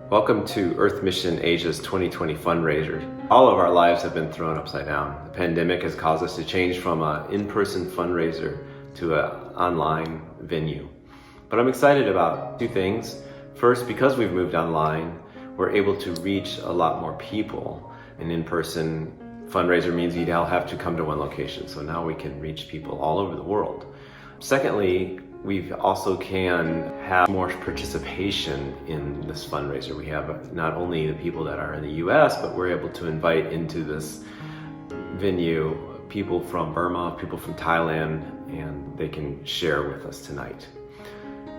Welcome to Earth Mission Asia's 2020 fundraiser. All of our lives have been thrown upside down. The pandemic has caused us to change from an in-person fundraiser to an online venue. But I'm excited about two things. First, because we've moved online, we're able to reach a lot more people. An in-person fundraiser means you'd all have to come to one location, so now we can reach people all over the world. Secondly, we also can have more participation in this fundraiser. We have not only the people that are in the US, but we're able to invite into this venue people from Burma, people from Thailand, and they can share with us tonight.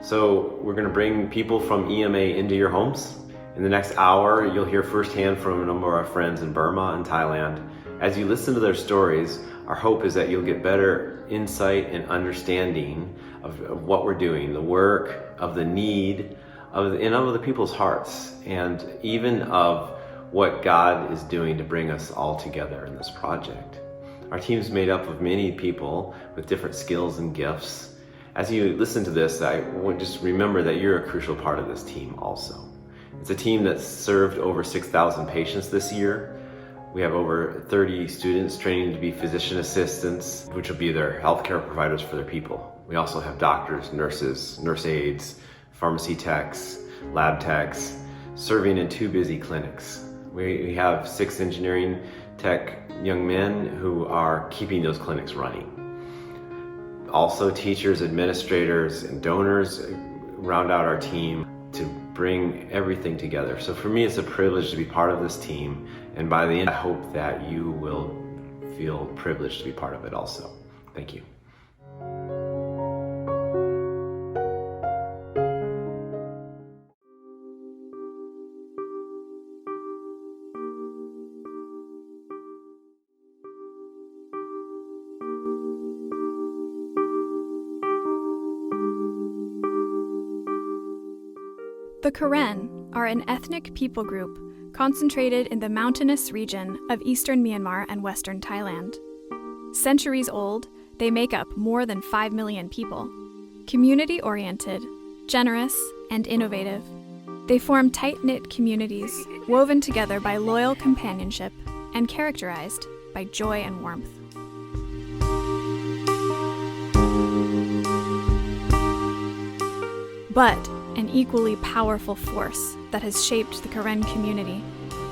So we're going to bring people from EMA into your homes. In the next hour, you'll hear firsthand from a number of our friends in Burma and Thailand. As you listen to their stories, our hope is that you'll get better insight and understanding of what we're doing, the work, of the need, of the people's hearts, and even of what God is doing to bring us all together in this project. Our team's made up of many people with different skills and gifts. As you listen to this, I want just remember that you're a crucial part of this team also. It's a team that's served over 6,000 patients this year. We have over 30 students training to be physician assistants, which will be their healthcare providers for their people. We also have doctors, nurses, nurse aides, pharmacy techs, lab techs, serving in 2 busy clinics. We have 6 engineering tech young men who are keeping those clinics running. Also, teachers, administrators, and donors round out our team to bring everything together. So for me, it's a privilege to be part of this team, and by the end, I hope that you will feel privileged to be part of it also. Thank you. The Karen are an ethnic people group concentrated in the mountainous region of eastern Myanmar and western Thailand. Centuries old, they make up more than 5 million people. Community-oriented, generous, and innovative, they form tight-knit communities woven together by loyal companionship and characterized by joy and warmth. But an equally powerful force that has shaped the Karen community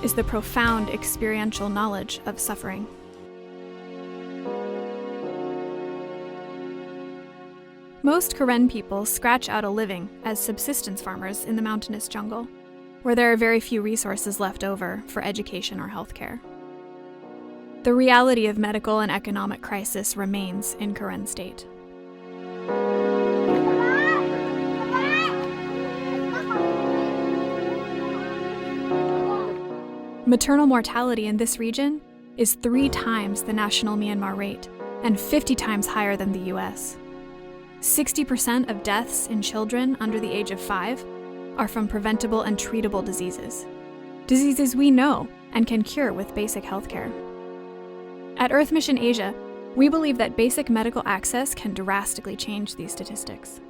is the profound experiential knowledge of suffering. Most Karen people scratch out a living as subsistence farmers in the mountainous jungle, where there are very few resources left over for education or healthcare. The reality of medical and economic crisis remains in Karen state. Maternal mortality in this region is 3 times the national Myanmar rate and 50 times higher than the US. 60% of deaths in children under the age of 5 are from preventable and treatable diseases. Diseases we know and can cure with basic healthcare. At Earth Mission Asia, we believe that basic medical access can drastically change these statistics.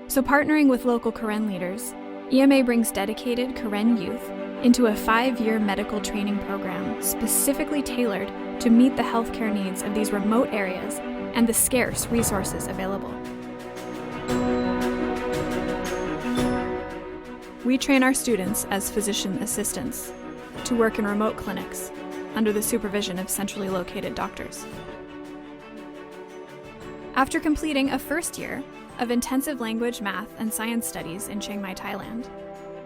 So partnering with local Karen leaders, EMA brings dedicated Karen youth into a 5-year medical training program specifically tailored to meet the healthcare needs of these remote areas and the scarce resources available. We train our students as physician assistants to work in remote clinics under the supervision of centrally located doctors. After completing a first year of intensive language, math, and science studies in Chiang Mai, Thailand,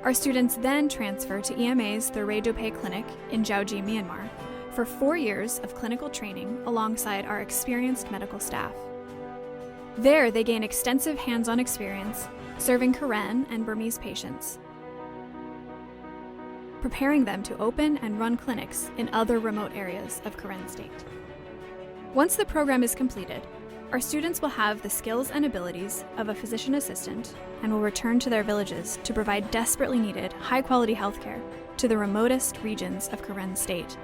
our students then transfer to EMA's Thuray Dopay Clinic in Jiaoji, Myanmar, for 4 years of clinical training alongside our experienced medical staff. There, they gain extensive hands-on experience serving Karen and Burmese patients, preparing them to open and run clinics in other remote areas of Karen state. Once the program is completed, our students will have the skills and abilities of a physician assistant and will return to their villages to provide desperately needed, high-quality healthcare to the remotest regions of Karen state.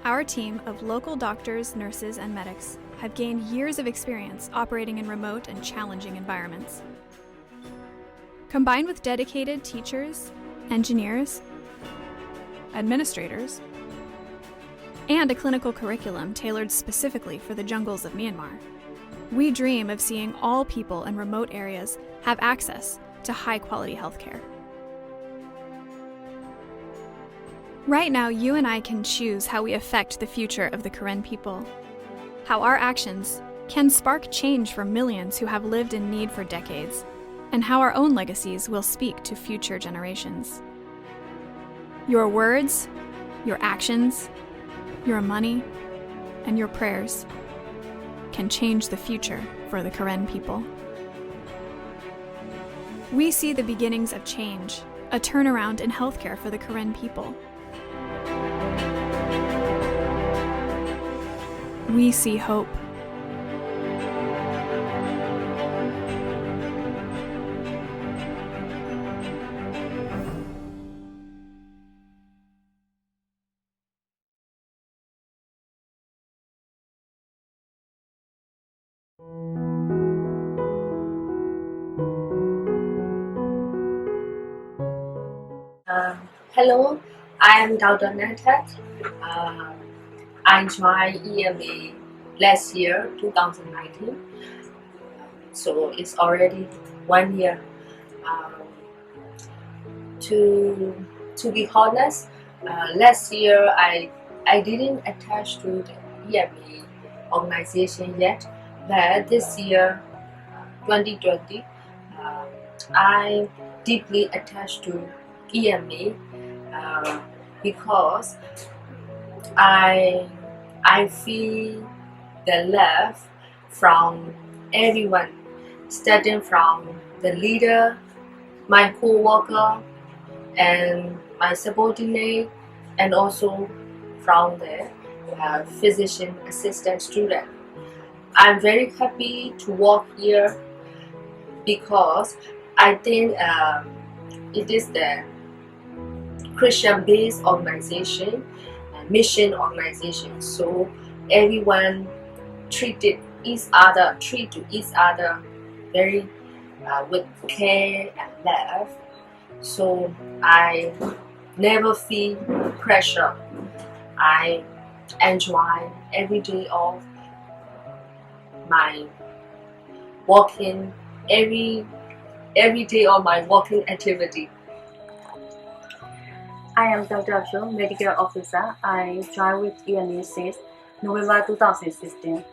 Our team of local doctors, nurses, and medics have gained years of experience operating in remote and challenging environments. Combined with dedicated teachers, engineers, administrators, and a clinical curriculum tailored specifically for the jungles of Myanmar, we dream of seeing all people in remote areas have access to high-quality healthcare. Right now, you and I can choose how we affect the future of the Karen people, how our actions can spark change for millions who have lived in need for decades, and how our own legacies will speak to future generations. Your words, your actions, your money, and your prayers can change the future for the Karen people. We see the beginnings of change, a turnaround in healthcare for the Karen people. We see hope. Hello, I am Dr. Natat. I joined EMA last year, 2019. So it's already 1 year. To be honest, last year I didn't attach to the EMA organization yet, but this year, 2020, I deeply attached to EMA because I feel the love from everyone, starting from the leader, my co-worker, and my subordinate, and also from the physician assistant student. I'm very happy to work here because I think it is the Christian-based organization, mission organization. So everyone treat to each other very with care and love. So I never feel pressure. I enjoy every day of my working, every day of my working activity. I am Dr. Abdul, Medical Officer. I joined with EMA since November 2016.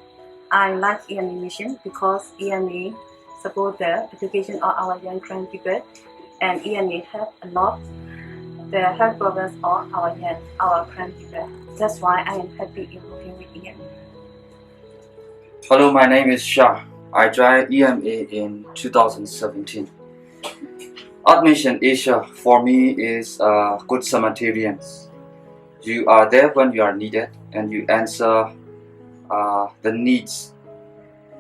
I like EMA mission because EMA support the education of our young Karen people, and EMA help a lot the health progress of our Karen people. That's why I am happy in working with EMA. Hello, my name is Shah. I joined EMA in 2017. Art Mission Asia for me is a good Samaritan. You are there when you are needed, and you answer the needs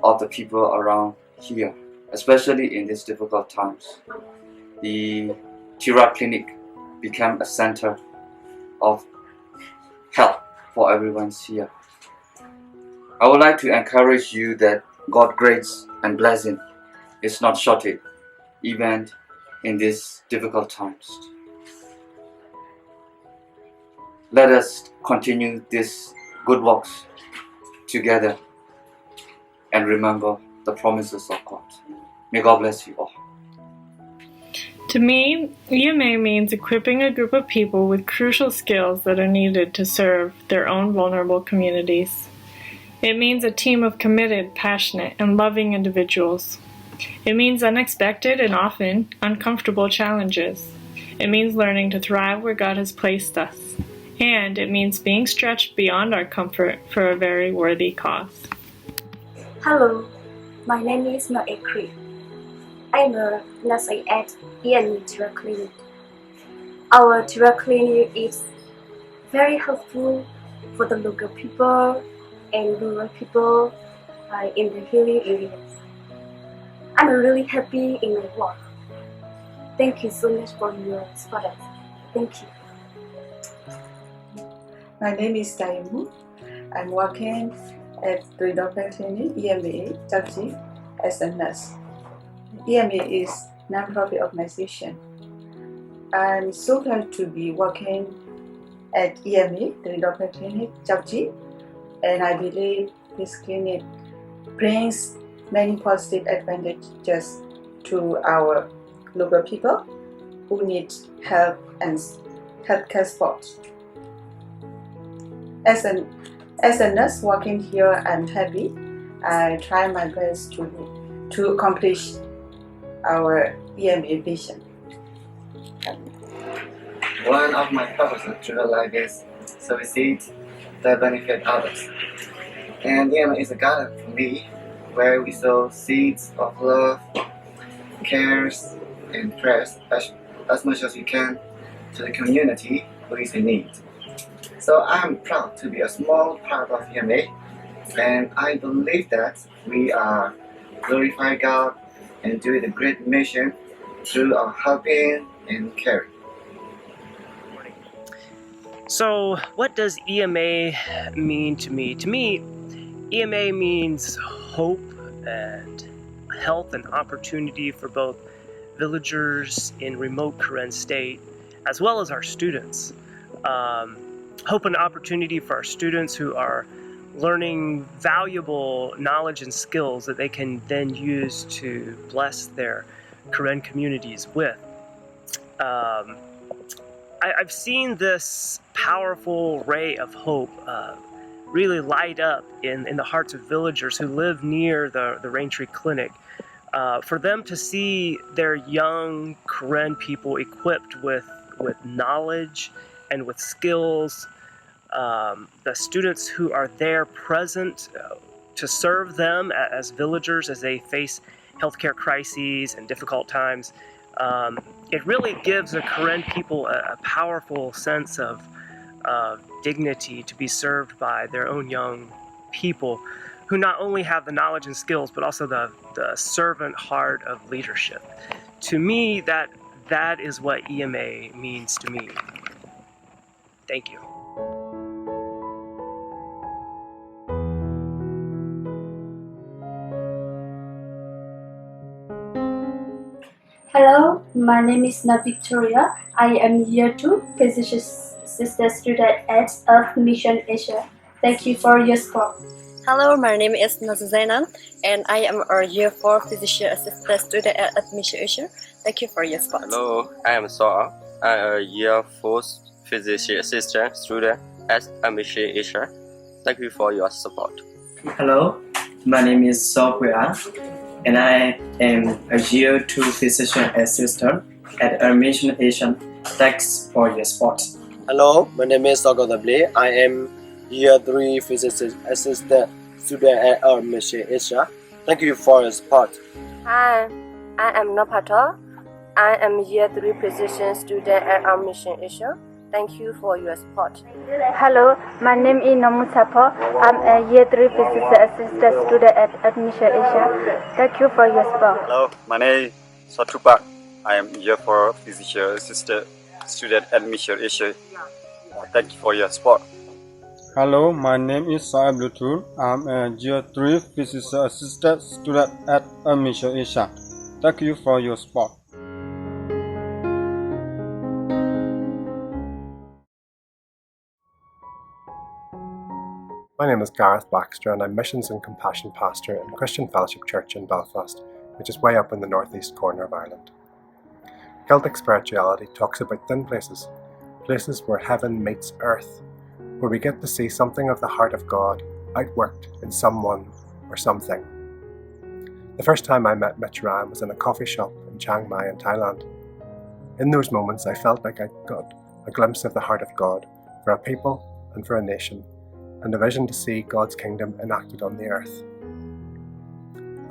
of the people around here, especially in these difficult times. The Tira Clinic became a center of help for everyone here. I would like to encourage you that God's grace and blessing is not shorted, even in these difficult times. Let us continue this good works together and remember the promises of God. May God bless you all. To me, EMA means equipping a group of people with crucial skills that are needed to serve their own vulnerable communities. It means a team of committed, passionate, and loving individuals. It means unexpected and often uncomfortable challenges. It means learning to thrive where God has placed us. And it means being stretched beyond our comfort for a very worthy cause. Hello, my name is Maekri. I'm a nurse at EMA Tira Clinic. Our Tira Clinic is very helpful for the local people and rural people in the hilly areas. I'm really happy in my work. Thank you so much for your support. Thank you. My name is Daimu. I'm working at the Doctor Clinic EMA, Turkey, as a nurse. EMA is a non-profit organization. I'm so glad to be working at EMA, the Doctor Clinic, Turkey, and I believe this clinic brings many positive advantages to our local people who need help and healthcare support. As a nurse working here, I'm happy. I try my best to accomplish our EMA vision. One of my purposes through life is services that benefit others. And EMA is a garden for me where we sow seeds of love, cares, and prayers as much as we can to the community who is in need. So I'm proud to be a small part of EMA, and I believe that we are glorifying God and doing a great mission through our helping and caring. So, what does EMA mean to me? To me, EMA means hope and health and opportunity for both villagers in remote Karen State as well as our students. Hope and opportunity for our students who are learning valuable knowledge and skills that they can then use to bless their Karen communities with. I've seen this powerful ray of hope really light up in the hearts of villagers who live near the Raintree Clinic. For them to see their young Karen people equipped with knowledge and with skills, the students who are there present to serve them as villagers as they face healthcare crises and difficult times, it really gives the Karen people a powerful sense of dignity to be served by their own young people who not only have the knowledge and skills, but also the servant heart of leadership. To me, that is what EMA means to me. Thank you. Hello, my name is Na Victoria. I am year 2 physician assistant student at Earth Mission Asia. Thank you for your support. Hello, my name is Nazainan and I am a year 4 physician assistant student at Earth Mission Asia. Thank you for your support. Hello, I am Soa. I am a year 4 physician assistant student at Earth Mission Asia. Thank you for your support. Hello, my name is Sophia and I am a year 2 physician assistant at Earth Mission Asia. Thanks for your support. Hello, my name is Sogodabli. I am year 3 physician assistant student at Earth Mission Asia. Thank you for your support. Hi, I am Nopato. I am year 3 physician student at Earth Mission Asia. Thank you for your support. Hello, my name is Nomutapo. I'm a year 3 physician assistant student at Earth Mission Asia. Thank you for your support. Hello, my name is Satupak. I am year 4 physician assistant student at Mission Asia. Thank you for your support. Hello, my name is Saib Lutur. I'm a year 3 physician assistant student at Mission Asia. Thank you for your support. My name is Gareth Baxter and I'm Missions and Compassion Pastor in Christian Fellowship Church in Belfast, which is way up in the northeast corner of Ireland. Celtic spirituality talks about thin places, places where heaven meets earth, where we get to see something of the heart of God outworked in someone or something. The first time I met Mitch Ryan was in a coffee shop in Chiang Mai in Thailand. In those moments I felt like I got a glimpse of the heart of God for a people and for a nation, and a vision to see God's kingdom enacted on the earth.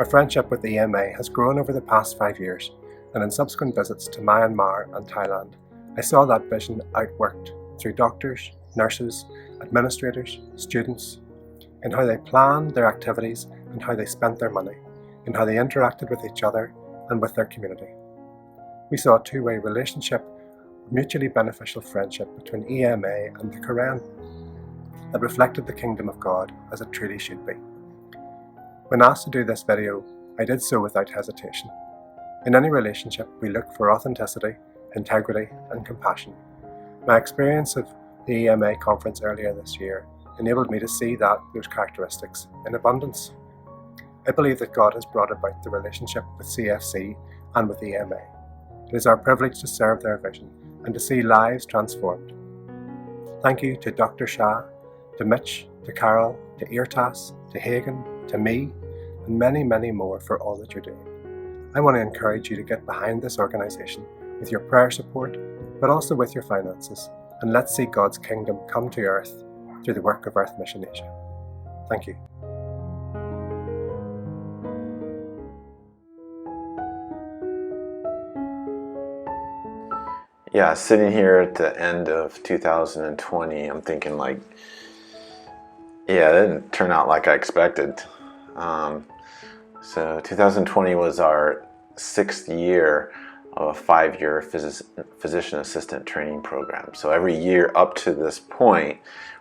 Our friendship with the EMA has grown over the past 5 years, and in subsequent visits to Myanmar and Thailand, I saw that vision outworked through doctors, nurses, administrators, students, in how they planned their activities and how they spent their money, in how they interacted with each other and with their community. We saw a two-way relationship, mutually beneficial friendship between EMA and the Karen. that reflected the kingdom of God as it truly should be. When asked to do this video, I did so without hesitation. In any relationship, we look for authenticity, integrity, and compassion. My experience of the EMA conference earlier this year enabled me to see those characteristics in abundance. I believe that God has brought about the relationship with CFC and with EMA. It is our privilege to serve their vision and to see lives transformed. Thank you to Dr. Shah, to Mitch, to Carol, to Irtas, to Hagen, to me, and many, many more for all that you're doing. I want to encourage you to get behind this organisation with your prayer support, but also with your finances, and let's see God's kingdom come to earth through the work of Earth Mission Asia. Thank you. Yeah, sitting here at the end of 2020, I'm thinking like, yeah, it didn't turn out like I expected. So 2020 was our 6th year of a 5-year physician assistant training program. So every year up to this point,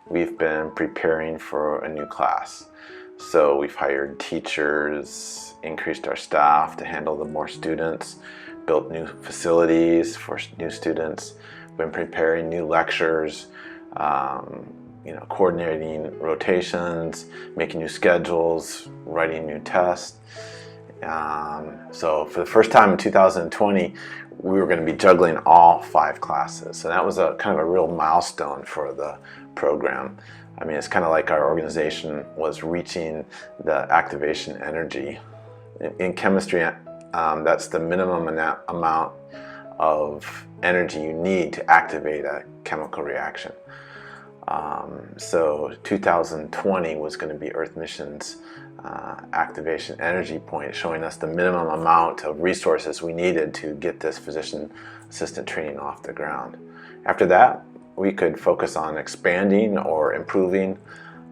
we've been preparing for a new class. So we've hired teachers, increased our staff to handle the more students, built new facilities for new students, been preparing new lectures, coordinating rotations, making new schedules, writing new tests. So for the first time in 2020, we were going to be juggling all 5 classes. So that was a kind of a real milestone for the program. I mean, it's kind of like our organization was reaching the activation energy. In chemistry, that's the minimum amount of energy you need to activate a chemical reaction. So 2020 was going to be Earth Mission's activation energy point, showing us the minimum amount of resources we needed to get this physician assistant training off the ground. After that, we could focus on expanding or improving,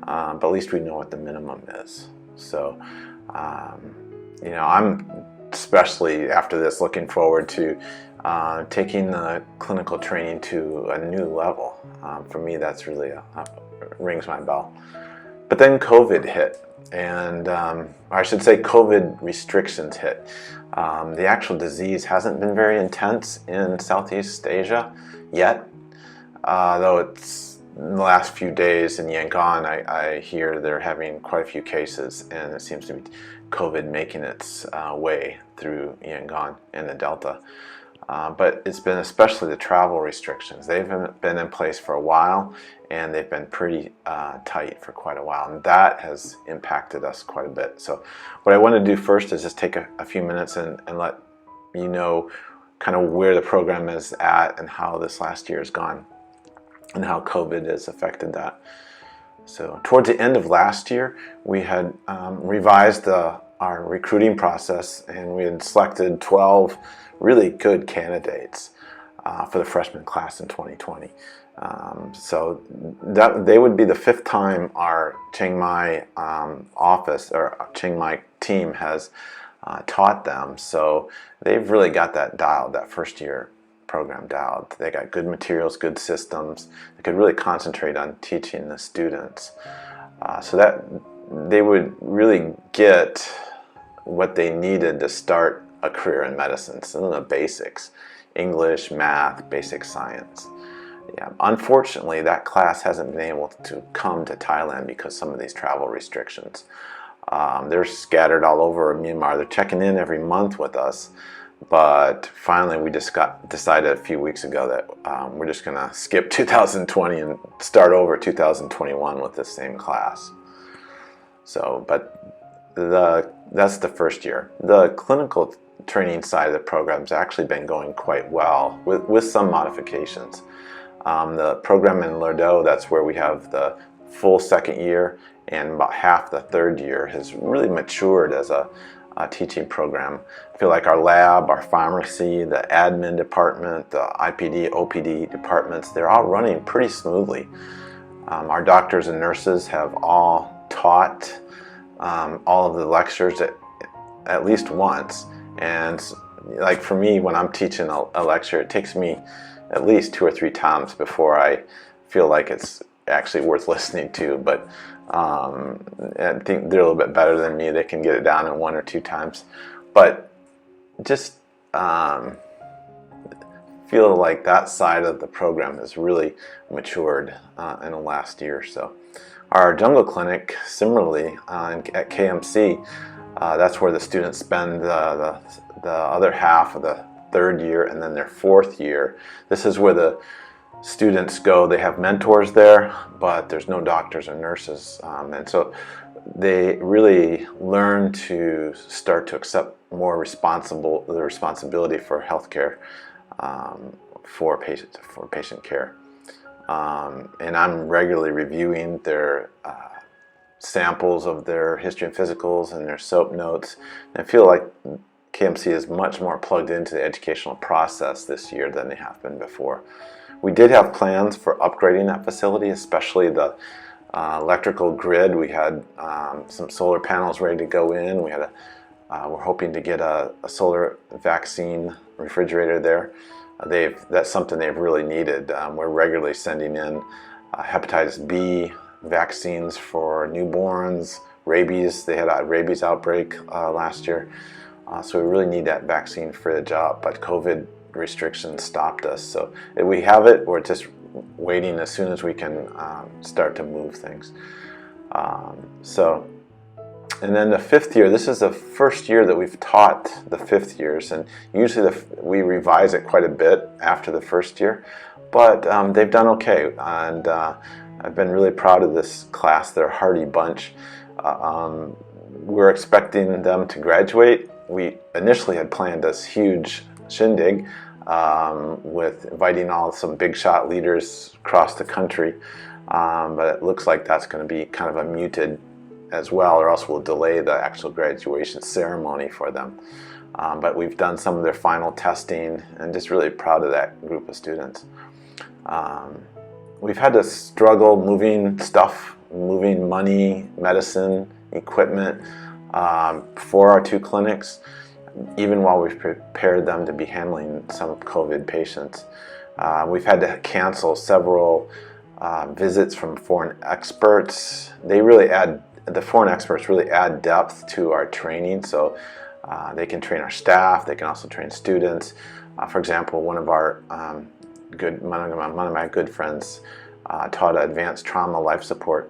but at least we know what the minimum is. So, I'm especially after this looking forward to taking the clinical training to a new level. For me, that's really rings my bell. But then COVID hit, and I should say COVID restrictions hit. The actual disease hasn't been very intense in Southeast Asia yet, though it's in the last few days in Yangon, I hear they're having quite a few cases, and it seems to be COVID making its way through Yangon and the Delta. But it's been especially the travel restrictions. They've been in place for a while, and they've been pretty tight for quite a while, and that has impacted us quite a bit. So what I want to do first is just take a few minutes and let you know kind of where the program is at and how this last year has gone and how COVID has affected that. So towards the end of last year, we had revised our recruiting process, and we had selected 12 really good candidates for the freshman class in 2020. So they would be the 5th time our Chiang Mai office or Chiang Mai team has taught them. So they've really got that dialed, that first year program dialed. They got good materials, good systems. They could really concentrate on teaching the students so that they would really get what they needed to start a career in medicine. So the basics, English, math, basic science. Yeah, unfortunately, that class hasn't been able to come to Thailand because of some of these travel restrictions. They're scattered all over Myanmar. They're checking in every month with us, but finally we just decided a few weeks ago that we're just going to skip 2020 and start over 2021 with this same class. So, but that's the first year. The clinical training side of the program's actually been going quite well with some modifications. The program in Lordo, that's where we have the full 2nd year, and about half the 3rd year has really matured as a teaching program. I feel like our lab, our pharmacy, the admin department, the IPD, OPD departments, they're all running pretty smoothly. Our doctors and nurses have all taught all of the lectures at least once, and like for me, when I'm teaching a lecture, it takes me at least 2 or 3 times before I feel like it's actually worth listening to, but I think they're a little bit better than me. They can get it down in 1 or 2 times, but just feel like that side of the program has really matured in the last year or so. Our jungle clinic, similarly, at KMC, that's where the students spend the other half of the 3rd year and then their 4th year. This is where the students go. They have mentors there, but there's no doctors or nurses, and so they really learn to start to accept more the responsibility for healthcare, for patient care. And I'm regularly reviewing their samples of their history and physicals and their SOAP notes. And I feel like KMC is much more plugged into the educational process this year than they have been before. We did have plans for upgrading that facility, especially the electrical grid. We had some solar panels ready to go in. We're hoping to get a solar vaccine refrigerator there. That's something they've really needed. We're regularly sending in hepatitis B vaccines for newborns, rabies. They had a rabies outbreak last year. So we really need that vaccine fridge up, but COVID restrictions stopped us. So if we have it, we're just waiting as soon as we can start to move things. And then the 5th year, this is the first year that we've taught the 5th years, and usually we revise it quite a bit after the 1st year, but they've done okay, and I've been really proud of this class. They're a hardy bunch. We're expecting them to graduate. We initially had planned this huge shindig with inviting some big shot leaders across the country, but it looks like that's going to be kind of a muted as well, or else we'll delay the actual graduation ceremony for them. But we've done some of their final testing, and just really proud of that group of students. We've had to struggle moving stuff, moving money, medicine, equipment for our 2 clinics, even while we've prepared them to be handling some COVID patients. We've had to cancel several visits from foreign experts. The foreign experts really add depth to our training, so they can train our staff, they can also train students. For example, one of my good friends taught an advanced trauma life support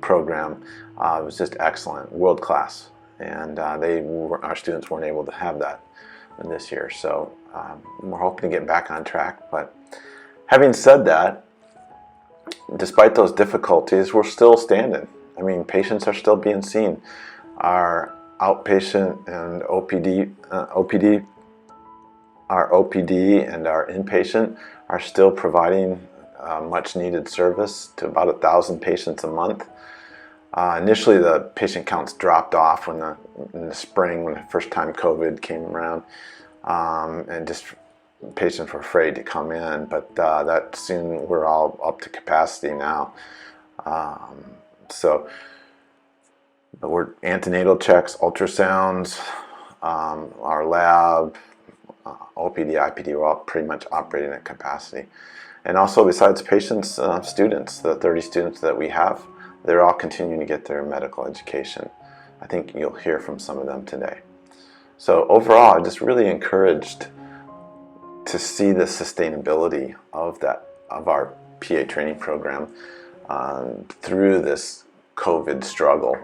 program. It was just excellent, world class, and our students weren't able to have that this year. So we're hoping to get back on track. But having said that, despite those difficulties, we're still standing. I mean, patients are still being seen. Our outpatient and our OPD and our inpatient are still providing much needed service to about 1,000 patients a month. Initially, the patient counts dropped off in the spring when the first time COVID came around, and just patients were afraid to come in. But that soon we're all up to capacity now. So we're antenatal checks, ultrasounds, our lab, OPD, IPD, we're all pretty much operating at capacity. And also, besides patients, students, the 30 students that we have, they're all continuing to get their medical education. I think you'll hear from some of them today. So overall, I'm just really encouraged to see the sustainability of our PA training program through this COVID struggle.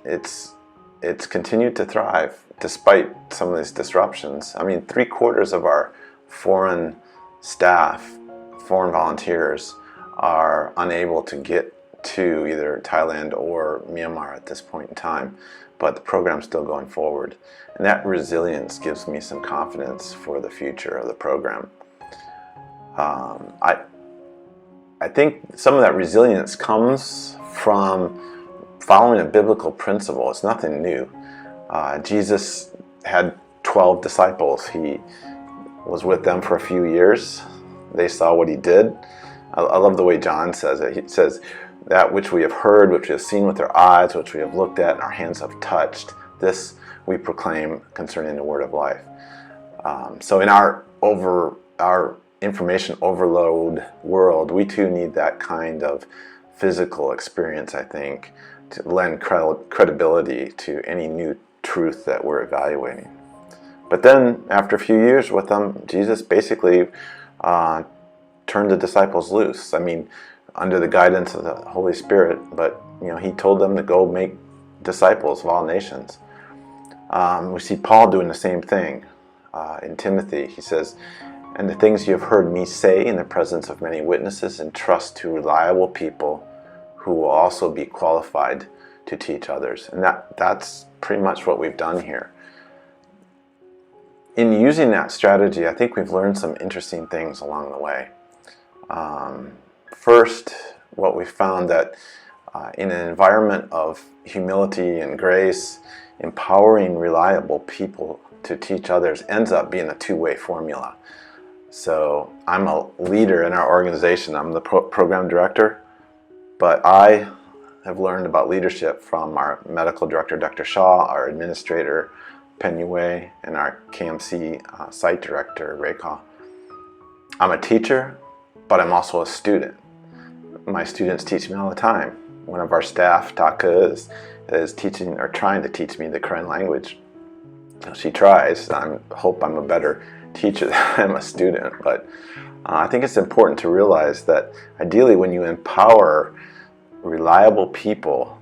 It's continued to thrive despite some of these disruptions. I mean, 3/4 of our foreign staff, foreign volunteers, are unable to get to either Thailand or Myanmar at this point in time, but the program's still going forward. And that resilience gives me some confidence for the future of the program. I think some of that resilience comes from following a biblical principle. It's nothing new. Jesus had 12 disciples. He was with them for a few years. They saw what he did. I love the way John says it. He says, that which we have heard, which we have seen with our eyes, which we have looked at and our hands have touched, this we proclaim concerning the word of life. So in our information overload world, we too need that kind of physical experience, I think, to lend credibility to any new truth that we're evaluating. But then, after a few years with them, Jesus basically turned the disciples loose. I mean, under the guidance of the Holy Spirit, but he told them to go make disciples of all nations. We see Paul doing the same thing in Timothy. He says, "And the things you have heard me say in the presence of many witnesses, entrust to reliable people who will also be qualified to teach others." And that's pretty much what we've done here. In using that strategy, I think we've learned some interesting things along the way. First, what we found that in an environment of humility and grace, empowering reliable people to teach others ends up being a two-way formula. So I'm a leader in our organization. I'm the program director, but I have learned about leadership from our medical director, Dr. Shaw, our administrator, Pen Yue, and our KMC site director, Rekha. I'm a teacher, but I'm also a student. My students teach me all the time. One of our staff, Taka, is teaching or trying to teach me the Karen language. She tries. I hope I'm a better teacher than I'm a student, but I think it's important to realize that ideally when you empower reliable people,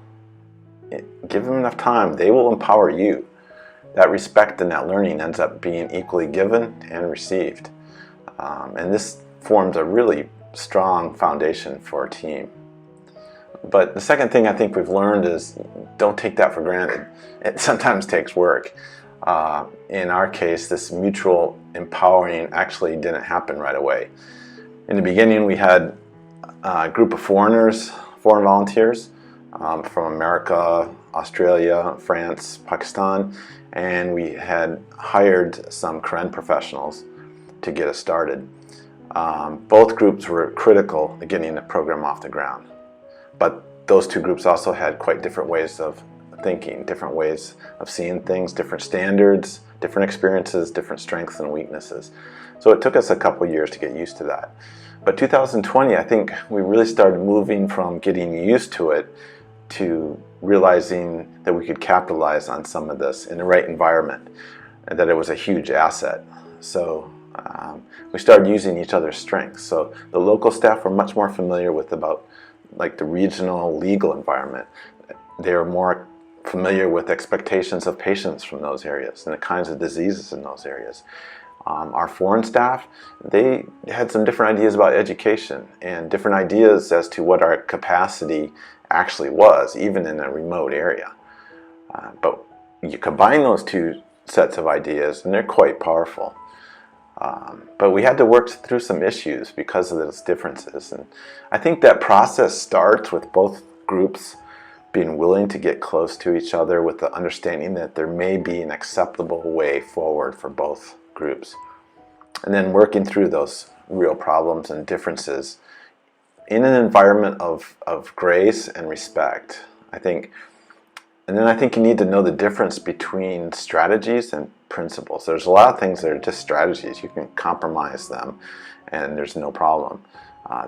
give them enough time, they will empower you. That respect and that learning ends up being equally given and received. And this forms a really strong foundation for a team. But the second thing I think we've learned is don't take that for granted. It sometimes takes work. In our case, this mutual empowering actually didn't happen right away. In the beginning, we had a group of foreign volunteers from America, Australia, France, Pakistan, and we had hired some Karen professionals to get us started. Both groups were critical in getting the program off the ground. But those two groups also had quite different ways of thinking, different ways of seeing things, different standards, different experiences, different strengths and weaknesses. So it took us a couple years to get used to that. But 2020, I think we really started moving from getting used to it to realizing that we could capitalize on some of this in the right environment, and that it was a huge asset. So we started using each other's strengths. So the local staff were much more familiar with like the regional legal environment. They were more familiar with expectations of patients from those areas and the kinds of diseases in those areas. Our foreign staff, they had some different ideas about education and different ideas as to what our capacity actually was, even in a remote area. But you combine those two sets of ideas and they're quite powerful. But we had to work through some issues because of those differences. And I think that process starts with both groups being willing to get close to each other with the understanding that there may be an acceptable way forward for both groups. And then working through those real problems and differences in an environment of grace and respect, I think. And then I think you need to know the difference between strategies and principles. There's a lot of things that are just strategies. You can compromise them and there's no problem.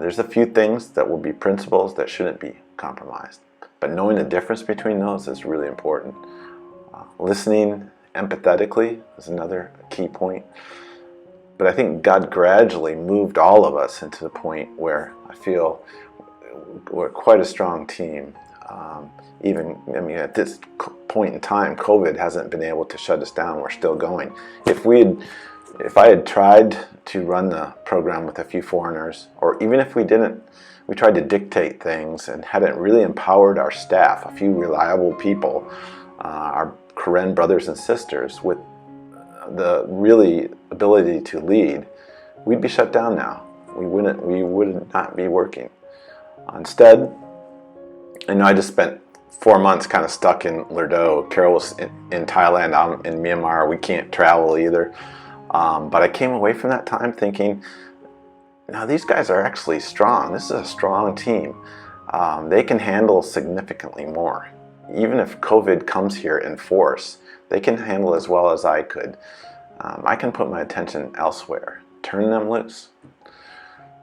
There's a few things that will be principles that shouldn't be compromised. But knowing the difference between those is really important. Listening empathetically is another key point. But I think God gradually moved all of us into the point where I feel we're quite a strong team. At this point in time, COVID hasn't been able to shut us down. We're still going. If I had tried to run the program with a few foreigners, or even if we didn't, we tried to dictate things and hadn't really empowered our staff, a few reliable people, our Karen brothers and sisters with the really ability to lead, we'd be shut down now. We would not be working. Instead, I just spent 4 months kind of stuck in Lerdo. Carol was in Thailand, I'm in Myanmar, we can't travel either. But I came away from that time thinking, now these guys are actually strong. This is a strong team. They can handle significantly more. Even if COVID comes here in force, they can handle as well as I could. I can put my attention elsewhere, turn them loose.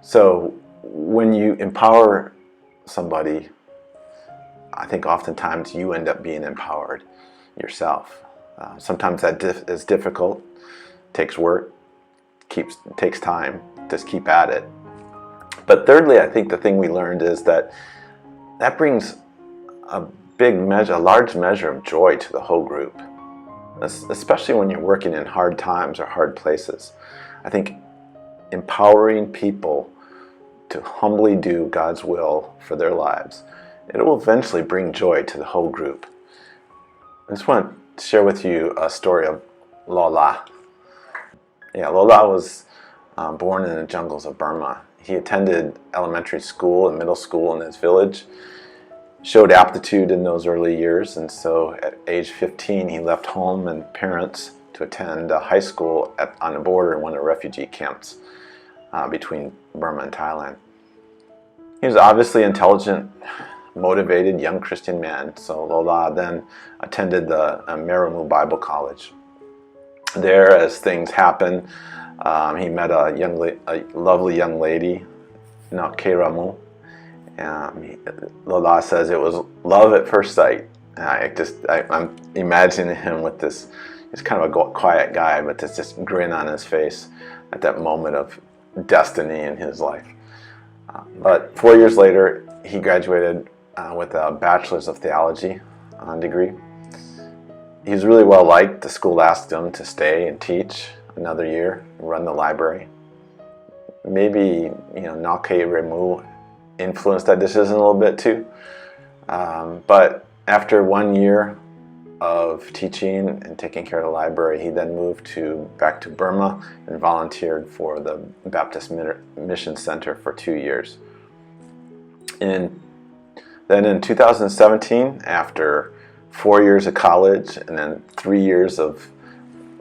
So when you empower somebody, I think oftentimes you end up being empowered yourself. Sometimes that is difficult, takes work, takes time, just keep at it. But thirdly, I think the thing we learned is that brings a large measure of joy to the whole group, especially when you're working in hard times or hard places. I think empowering people to humbly do God's will for their lives, it will eventually bring joy to the whole group. I just want to share with you a story of Lola. Yeah, Lola was born in the jungles of Burma. He attended elementary school and middle school in his village, showed aptitude in those early years, and so at age 15 he left home and parents to attend high school on the border in one of the refugee camps between Burma and Thailand. He was obviously intelligent, motivated young Christian man, so Lola then attended the Maramu Bible College. There, as things happen, he met a lovely young lady, Keramu. Lola says it was love at first sight. I'm imagining him with this, he's kind of a quiet guy, but this just grin on his face at that moment of destiny in his life. But 4 years later, he graduated with a Bachelor's of Theology degree. He was really well liked. The school asked him to stay and teach another year, run the library. Maybe, Nalke Remu influenced that decision a little bit too. But after 1 year of teaching and taking care of the library, he then moved back to Burma and volunteered for the Baptist Mission Center for 2 years. And then in 2017, after 4 years of college and then 3 years of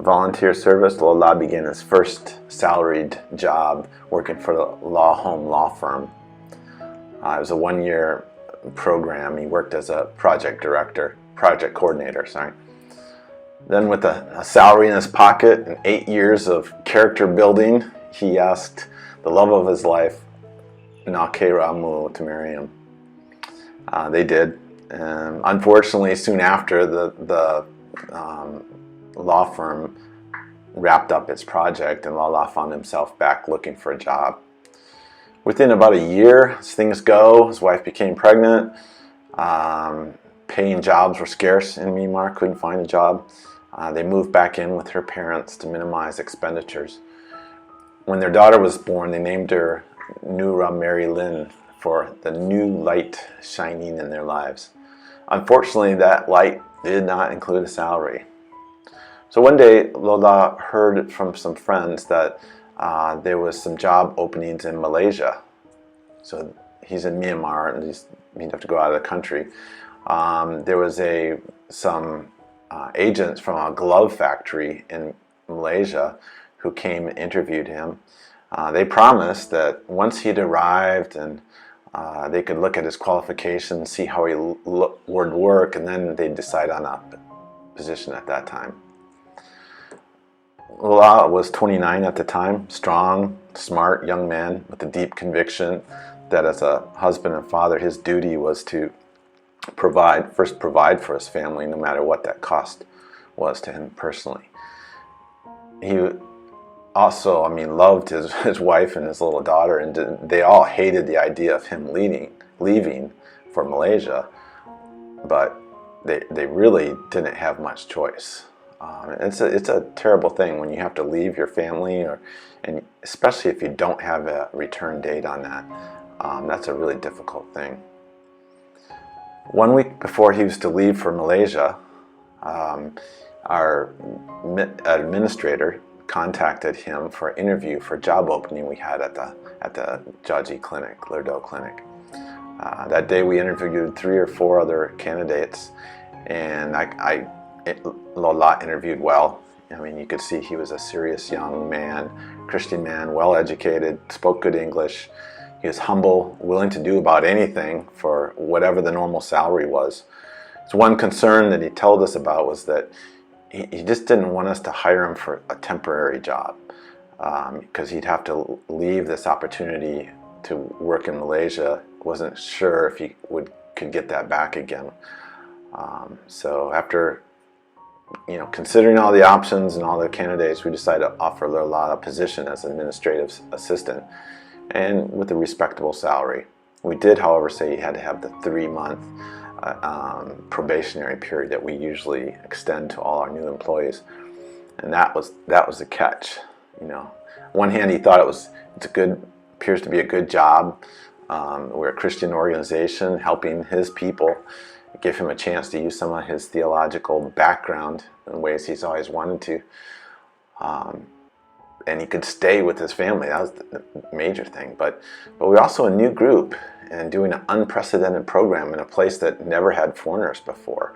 volunteer service, Lola began his first salaried job working for the Home Law Firm. It was a 1 year program. He worked as a project coordinator. Then with a salary in his pocket and 8 years of character building, he asked the love of his life, Nalke Ramu, to marry him. They did. Unfortunately, soon after, the law firm wrapped up its project and Lola found himself back looking for a job. Within about a year, as things go, his wife became pregnant. Paying jobs were scarce in Myanmar, couldn't find a job. They moved back in with her parents to minimize expenditures. When their daughter was born, they named her Nura Mary Lynn for the new light shining in their lives. Unfortunately, that light did not include a salary. So one day, Lola heard from some friends that there was some job openings in Malaysia. So he's in Myanmar and he'd have to go out of the country. There was some agents from a glove factory in Malaysia who came and interviewed him. They promised that once he'd arrived and they could look at his qualifications, see how he would work, and then they'd decide on a position at that time. Lola was 29 at the time, strong, smart young man with a deep conviction that as a husband and father, his duty was to provide for his family, no matter what that cost was to him personally. He also, loved his wife and his little daughter, and they all hated the idea of him leaving for Malaysia, but they really didn't have much choice. It's a terrible thing when you have to leave your family, and especially if you don't have a return date on that. That's a really difficult thing. 1 week before he was to leave for Malaysia, our administrator contacted him for an interview for a job opening we had at the Jaji clinic, Lerdo clinic. That day we interviewed 3 or 4 other candidates, and Lola interviewed well. You could see he was a serious young man, Christian man, well educated, spoke good English. He was humble, willing to do about anything for whatever the normal salary was. So one concern that he told us about was that he just didn't want us to hire him for a temporary job. because he'd have to leave this opportunity to work in Malaysia. Wasn't sure if he could get that back again. So after considering all the options and all the candidates, we decided to offer Lola a position as administrative assistant, and with a respectable salary. We did, however, say he had to have the 3-month probationary period that we usually extend to all our new employees, and that was the catch. On one hand, he thought appears to be a good job. We're a Christian organization helping his people, give him a chance to use some of his theological background in ways he's always wanted to. And he could stay with his family. That was the major thing. But we're also a new group and doing an unprecedented program in a place that never had foreigners before.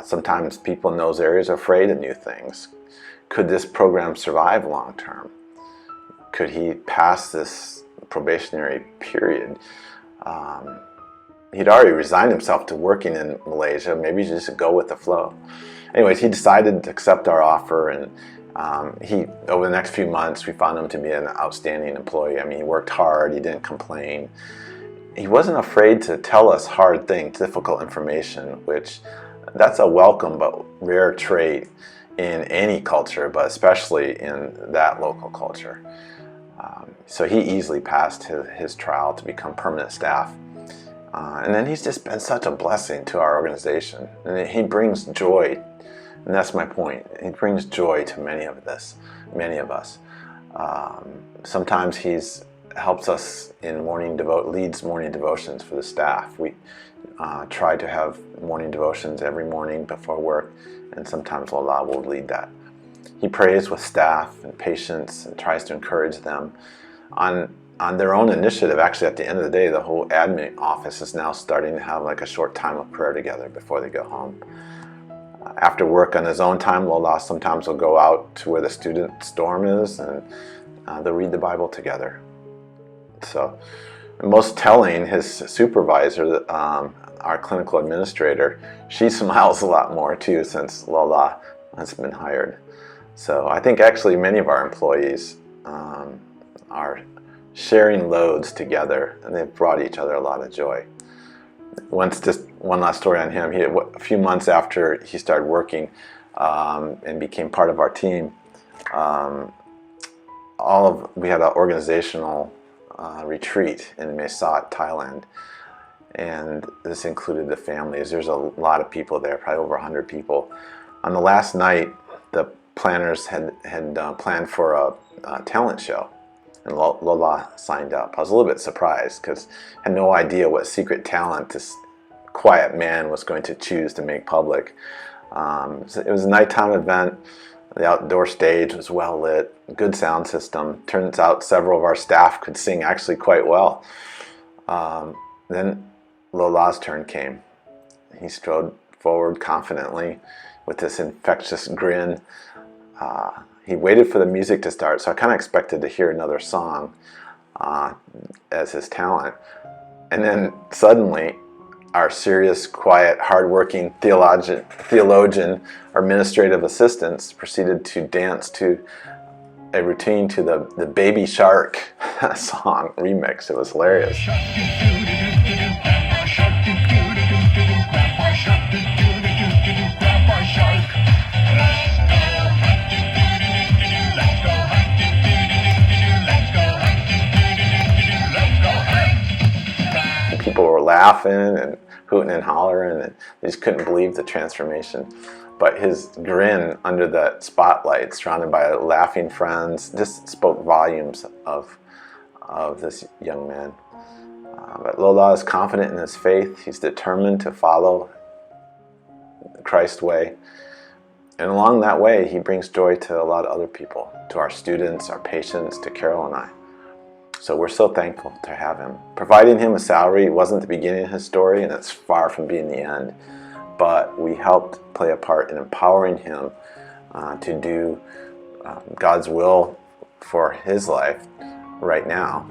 Sometimes people in those areas are afraid of new things. Could this program survive long term? Could he pass this probationary period? He'd already resigned himself to working in Malaysia. Maybe just go with the flow. Anyways, he decided to accept our offer, and over the next few months, we found him to be an outstanding employee. I mean, he worked hard, he didn't complain. He wasn't afraid to tell us hard things, difficult information, which that's a welcome but rare trait in any culture, but especially in that local culture. So he easily passed his trial to become permanent staff. And then he's just been such a blessing to our organization. And he brings joy, and that's my point. He brings joy to many of us. Sometimes he's helps us in leads morning devotions for the staff. We try to have morning devotions every morning before work, and sometimes Lola will lead that. He prays with staff and patients and tries to encourage them on their own initiative. Actually, at the end of the day, the whole admin office is now starting to have like a short time of prayer together before they go home. After work on his own time, Lola sometimes will go out to where the student dorm is, and they'll read the Bible together. So, most telling, his supervisor, our clinical administrator, she smiles a lot more too since Lola has been hired. So I think actually many of our employees are sharing loads together, and they've brought each other a lot of joy. Just one last story on him. A few months after he started working and became part of our team, we had an organizational retreat in Mesat, Thailand, and this included the families. There's a lot of people there, probably over 100 people. On the last night, the planners had planned for a talent show, and Lola signed up. I was a little bit surprised because I had no idea what secret talent this quiet man was going to choose to make public. So it was a nighttime event. The outdoor stage was well lit, good sound system. Turns out several of our staff could sing actually quite well. Then Lola's turn came. He strode forward confidently with this infectious grin. He waited for the music to start, so I kind of expected to hear another song as his talent. And then suddenly, our serious, quiet, hardworking theologian, our administrative assistants proceeded to dance to a routine to the Baby Shark song remix. It was hilarious. People were laughing and hooting and hollering, and they just couldn't believe the transformation. But his grin under that spotlight, surrounded by laughing friends, just spoke volumes of this young man. But Lola is confident in his faith. He's determined to follow Christ's way. And along that way, he brings joy to a lot of other people, to our students, our patients, to Carol and I. So we're so thankful to have him. Providing him a salary wasn't the beginning of his story, and it's far from being the end. But we helped play a part in empowering him to do God's will for his life right now.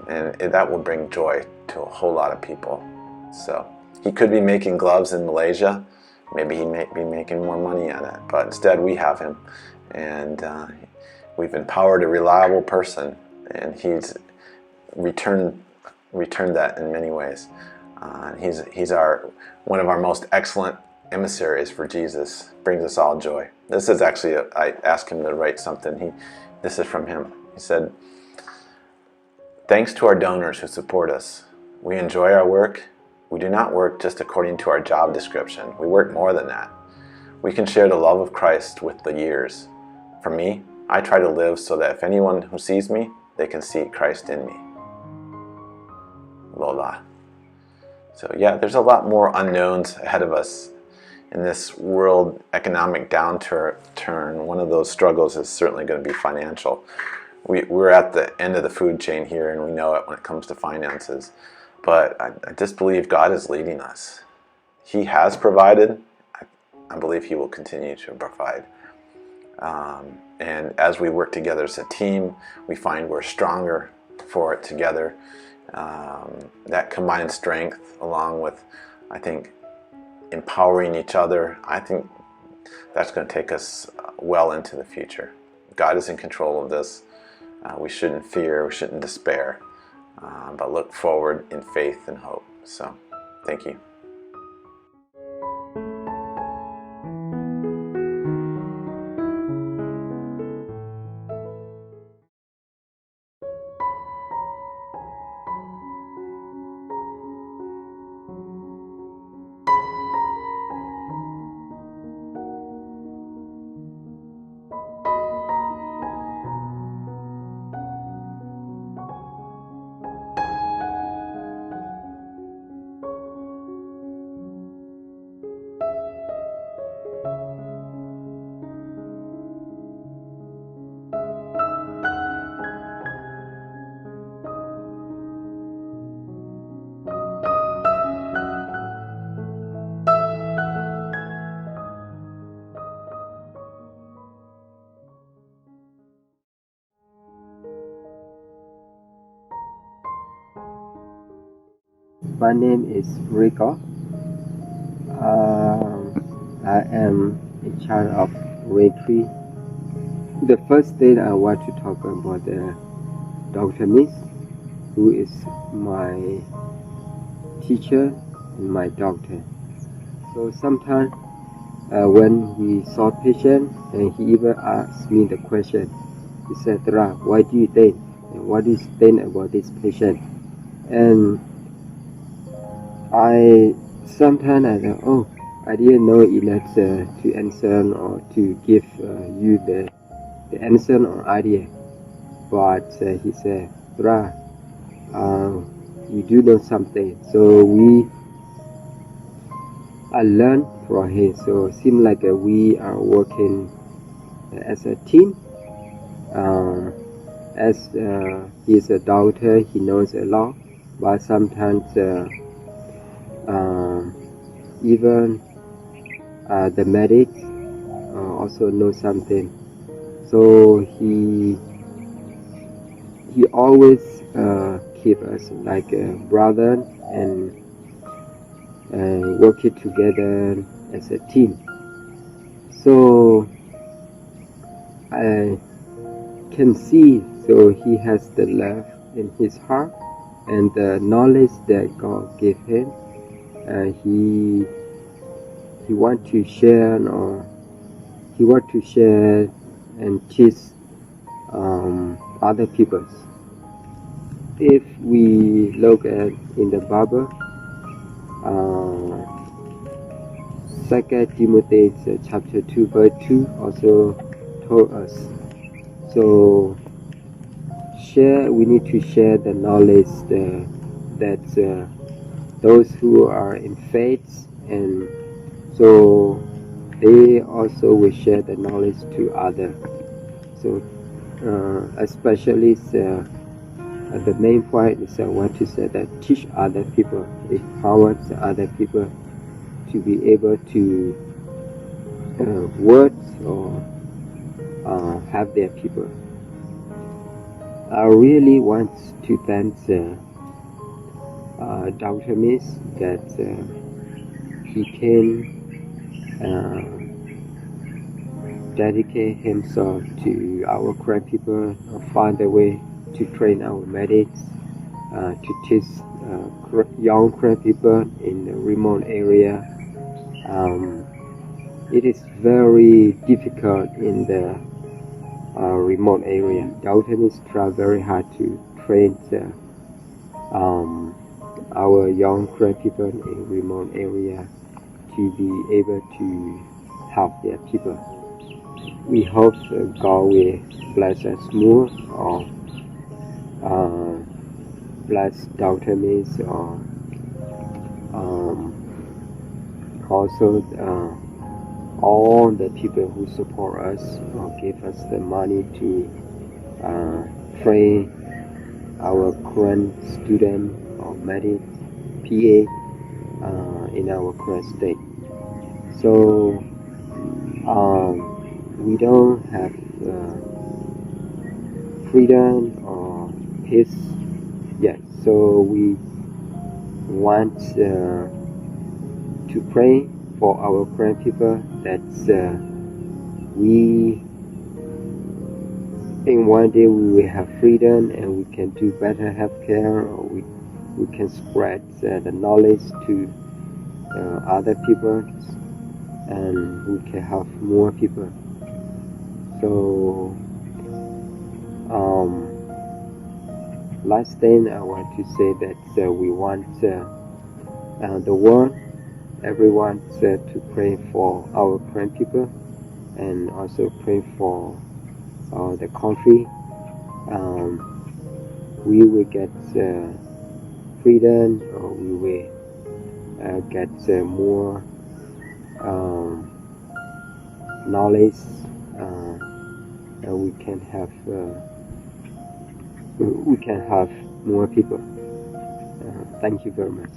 And that will bring joy to a whole lot of people. So he could be making gloves in Malaysia. Maybe he may be making more money at it. But instead we have him. And We've empowered a reliable person, and he's returned that in many ways. He's one of our most excellent emissaries for Jesus. Brings us all joy. This is actually I asked him to write something. This is from him. He said, "Thanks to our donors who support us. We enjoy our work. We do not work just according to our job description. We work more than that. We can share the love of Christ with the years. For me, I try to live so that if anyone who sees me, they can see Christ in me." Lola. So yeah, there's a lot more unknowns ahead of us in this world economic downturn. One of those struggles is certainly going to be financial. We're at the end of the food chain here, and we know it when it comes to finances. But I just believe God is leading us. He has provided. I believe He will continue to provide. And as we work together as a team, we find we're stronger for it together. That combined strength, along with, I think, empowering each other, I think that's going to take us well into the future. God is in control of this. We shouldn't fear, we shouldn't despair, but look forward in faith and hope. So, thank you. My name is Rico. I am a child of grade 3. The first thing I want to talk about Dr. Miss, who is my teacher and my doctor. So sometimes when we saw patient, and he even asked me the question, he said, "Ra, why do you think? And what do you think about this patient?" And sometimes I thought, oh, I didn't know enough to answer or to give you the answer or idea. But he said, "Ra, you do know something." So I learned from him. So it seems like we are working as a team. As he's a doctor, he knows a lot, but sometimes even the medics also know something. So he always keep us like a brother and working together as a team. So I can see, so he has the love in his heart and the knowledge that God gave him. He want to share, or he want to share and teach other people. If we look at in the Bible, 2 Timothy chapter 2 verse 2 also told us. So we need to share the knowledge that those who are in faith, and so they also will share the knowledge to others. So especially the main point is I want to say that teach other people, empower the other people to be able to work or have their people. I really want to thank Dr. Miss that he came dedicate himself to our Karen people, find a way to train our medics, to teach young Karen people in the remote area. It is very difficult in the remote area. Doctors try very hard to train our young Karen people in remote area to be able to help their people. We hope God will bless us more, or bless Dr. Miss, or also all the people who support us or give us the money to train our current student or medic PA in our current state. So we don't have freedom or peace yet. So we want to pray for our current people that we in one day we will have freedom and we can do better healthcare, or we can spread the knowledge to other people, and we can help more people. So last thing I want to say that we want the world, everyone to pray for our Korean people, and also pray for the country. We will get freedom, or we will get more knowledge, and we can have more people. Thank you very much.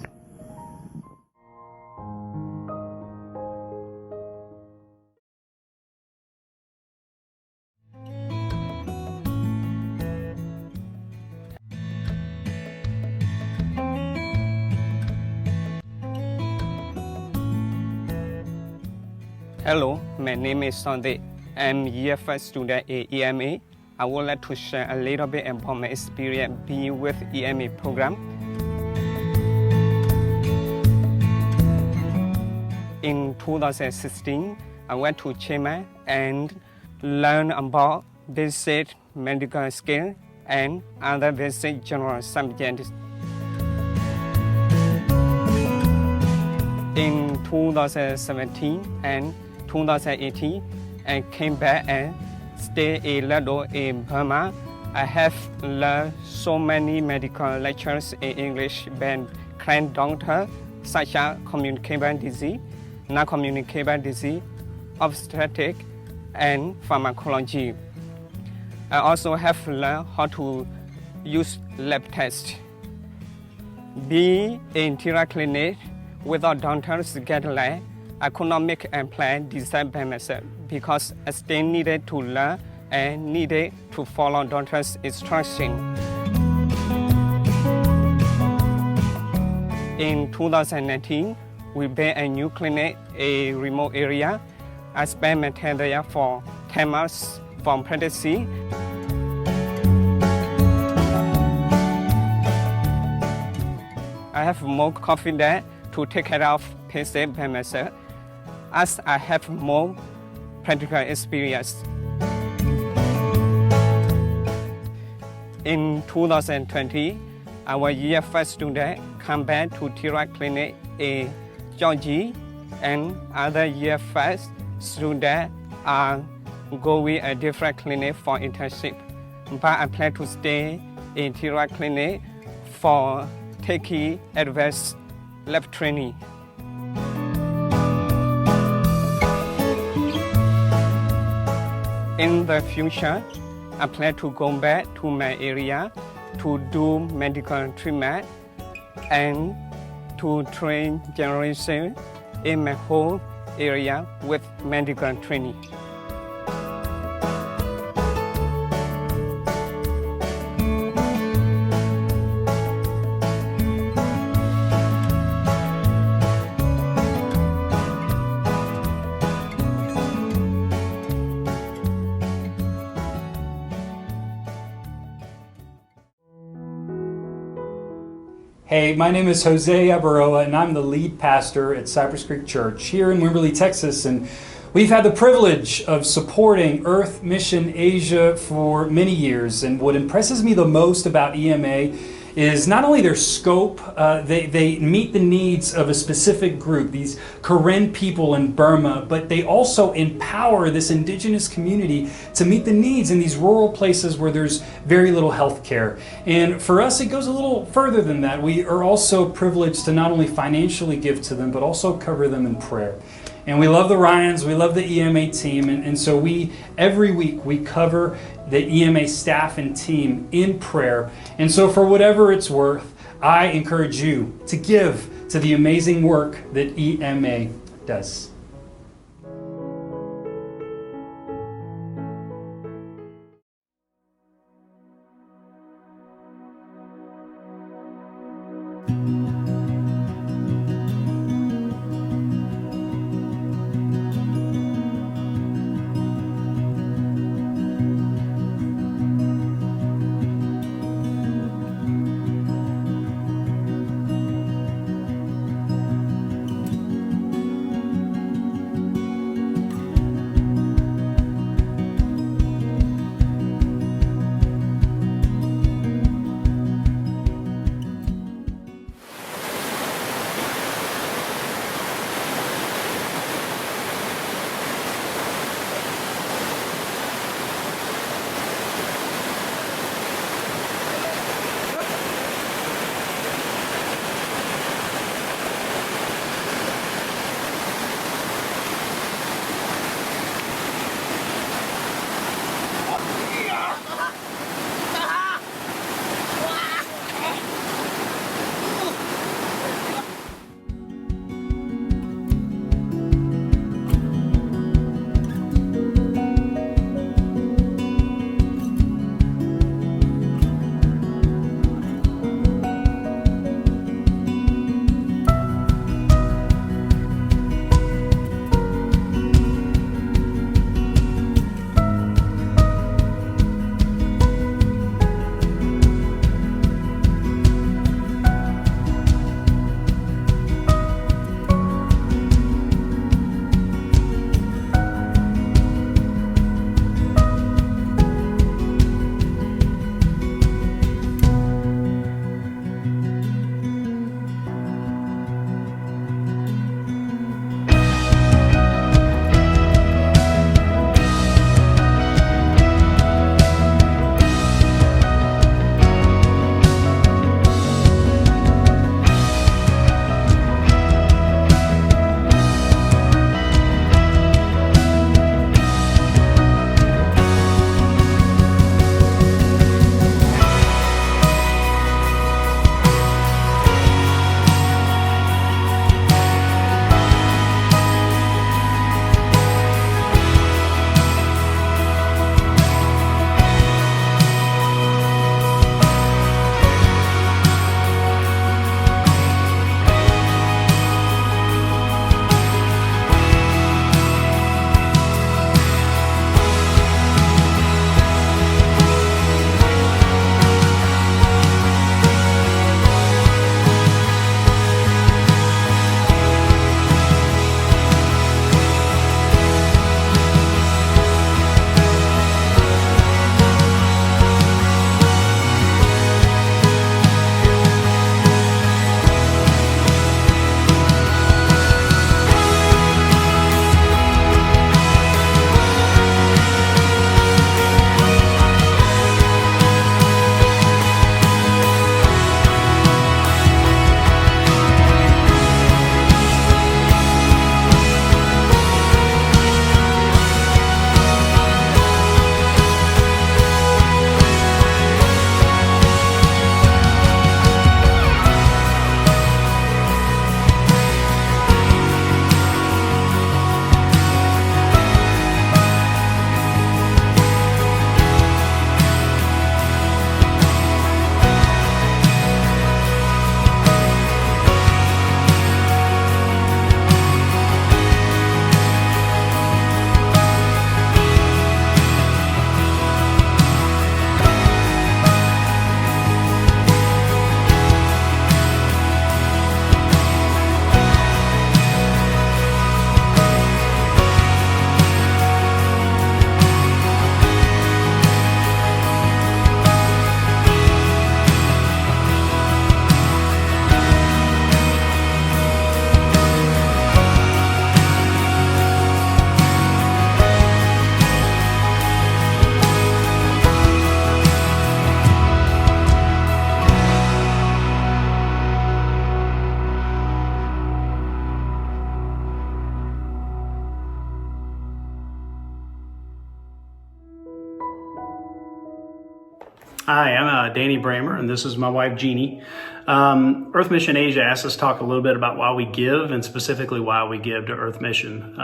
Hello, my name is Sunday. I'm year 1 student at EMA. I would like to share a little bit about my experience being with EMA program. In 2016, I went to China and learned about basic medical skills and other basic general subjects. In 2017 and 2018, I came back and stayed a little in Burma. I have learned so many medical lectures in English by Korean doctors, such as communicable disease, non-communicable disease, obstetrics, and pharmacology. I also have learned how to use lab tests. Being in Tira Clinic without doctors' guidelines, I could not make a plan designed by myself because I still needed to learn and needed to follow doctors' instructions. In 2019, we built a new clinic in a remote area. I spent my time there for 10 months from pregnancy. I have more confidence to take care of patients by myself, as I have more practical experience. In 2020, our year 1 student come back to Tira Clinic in Georgia, and other year 1 students are going a different clinic for internship. But I plan to stay in Tira Clinic for taking advanced lab training. In the future, I plan to go back to my area to do medical treatment and to train generations in my whole area with medical training. Hey, my name is Jose Abaroa, and I'm the lead pastor at Cypress Creek Church here in Wimberley, Texas. And we've had the privilege of supporting Earth Mission Asia for many years. And what impresses me the most about EMA is not only their scope, they meet the needs of a specific group, these Karen people in Burma, but they also empower this indigenous community to meet the needs in these rural places where there's very little health care. And for us, it goes a little further than that. We are also privileged to not only financially give to them, but also cover them in prayer. And we love the Ryans, we love the EMA team, and so every week we cover the EMA staff and team in prayer. And so for whatever it's worth, I encourage you to give to the amazing work that EMA does. Hi, I'm Danny Bramer, and this is my wife, Jeannie. Earth Mission Asia asked us to talk a little bit about why we give, and specifically why we give to Earth Mission.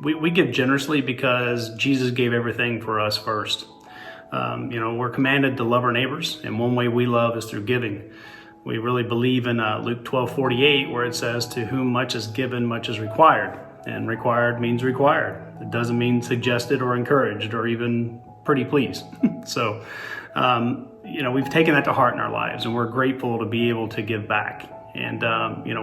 We give generously because Jesus gave everything for us first. We're commanded to love our neighbors, and one way we love is through giving. We really believe in Luke 12:48, where it says, "To whom much is given, much is required." And required means required. It doesn't mean suggested or encouraged or even pretty please. So, we've taken that to heart in our lives, and we're grateful to be able to give back. And,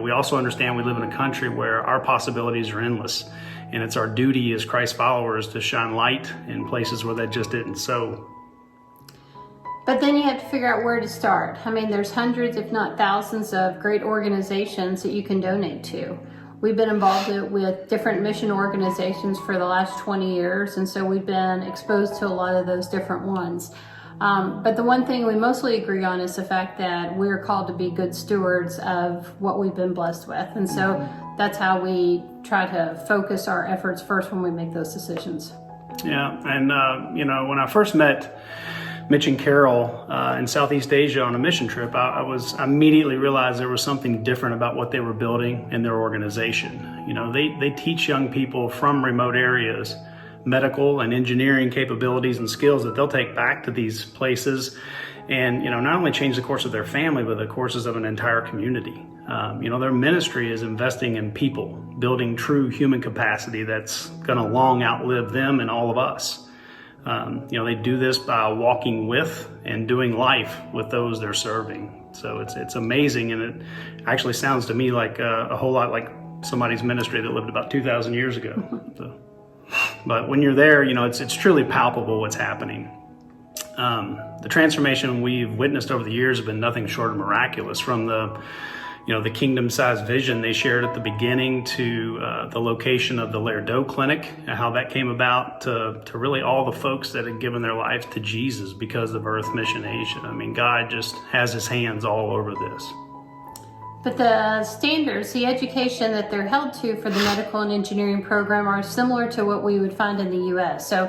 we also understand we live in a country where our possibilities are endless, and it's our duty as Christ followers to shine light in places where that just isn't so. But then you have to figure out where to start. I mean, there's hundreds, if not thousands, of great organizations that you can donate to. We've been involved with different mission organizations for the last 20 years, and so we've been exposed to a lot of those different ones. But the one thing we mostly agree on is the fact that we're called to be good stewards of what we've been blessed with. And so that's how we try to focus our efforts first when we make those decisions. Yeah, and when I first met Mitch and Carol in Southeast Asia on a mission trip, I immediately realized there was something different about what they were building in their organization. They teach young people from remote areas medical and engineering capabilities and skills that they'll take back to these places and, not only change the course of their family, but the courses of an entire community. Their ministry is investing in people, building true human capacity that's going to long outlive them and all of us. They do this by walking with and doing life with those they're serving. So it's amazing, and it actually sounds to me like a whole lot like somebody's ministry that lived about 2,000 years ago. But when you're there, it's truly palpable what's happening. The transformation we've witnessed over the years have been nothing short of miraculous, from the kingdom-sized vision they shared at the beginning to the location of the Lerdo Clinic and how that came about to really all the folks that had given their lives to Jesus because of Earth Mission Asia. I mean, God just has his hands all over this. But the standards, the education that they're held to for the medical and engineering program are similar to what we would find in the U.S. So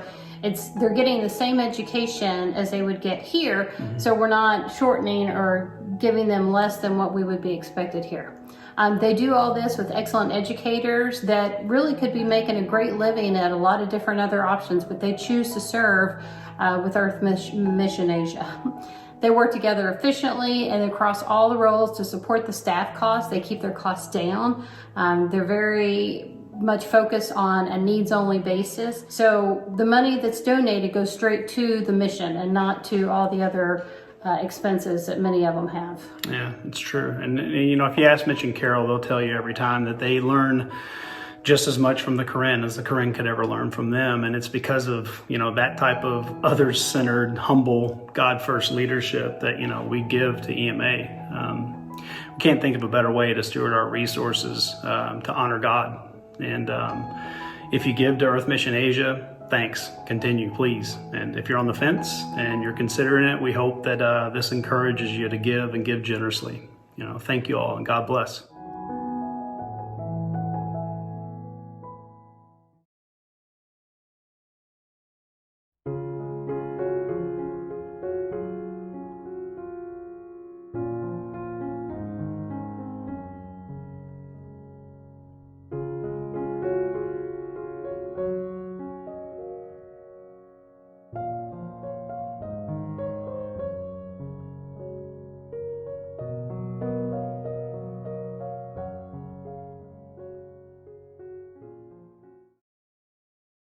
they're getting the same education as they would get here. Mm-hmm. So we're not shortening or giving them less than what we would be expected here. They do all this with excellent educators that really could be making a great living at a lot of different other options, but they choose to serve with Earth Mission Asia. They work together efficiently and across all the roles to support the staff costs. They keep their costs down. They're very much focused on a needs-only basis. So the money that's donated goes straight to the mission and not to all the other expenses that many of them have. Yeah, it's true. And if you ask Mitch and Carol, they'll tell you every time that they learn just as much from the Koran as the Koran could ever learn from them. And it's because of, that type of others-centered, humble, God-first leadership that, we give to EMA. We can't think of a better way to steward our resources to honor God. And if you give to Earth Mission Asia, thanks. Continue, please. And if you're on the fence and you're considering it, we hope that this encourages you to give and give generously. Thank you all, and God bless.